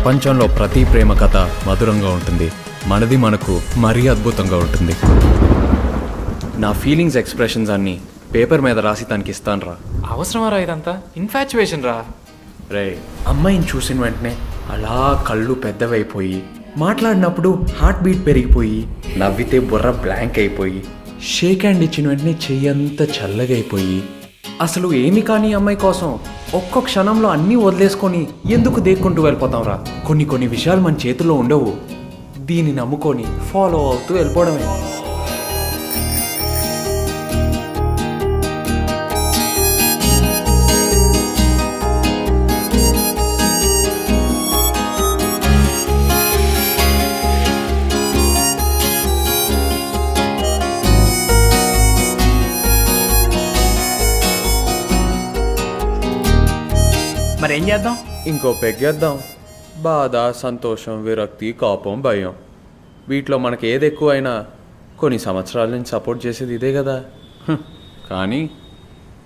ప్రపంచంలో ప్రతి ప్రేమ కథ మధురంగా ఉంటుంది. మనది మనకు మరీ అద్భుతంగా ఉంటుంది. నా ఫీలింగ్స్ ఎక్స్ప్రెషన్స్ అన్నీ పేపర్ మీద రాసి తనకి ఇస్తాను రా. అవసరమా రా ఇదంతా? ఇన్ఫాచ్యుయేషన్ రా. రే, అమ్మాయిని చూసిన వెంటనే అలా కళ్ళు పెద్దవైపోయి, మాట్లాడినప్పుడు హార్ట్ బీట్ పెరిగిపోయి, నవ్వితే బుర్ర బ్లాంక్ అయిపోయి, షేక్ హ్యాండ్ ఇచ్చిన వెంటనే చెయ్యంతా చల్లగైపోయి, అసలు ఏమి కానీ అమ్మాయి కోసం ఒక్క క్షణంలో అన్నీ వదిలేసుకొని ఎందుకు దేక్కుంటూ వెళ్ళిపోతాం రా. కొన్ని విషయాలు మన చేతుల్లో ఉండవు. దీన్ని నమ్ముకొని ఫాలో అవుతూ వెళ్ళిపోవడమే. మరి ఏం చేద్దాం? ఇంకో పెగ్గేద్దాం. బాధ, సంతోషం, విరక్తి, కోపం, భయం, వీటిలో మనకి ఏది ఎక్కువ అయినా కొన్ని సంవత్సరాల నుంచి సపోర్ట్ చేసేది ఇదే కదా. కానీ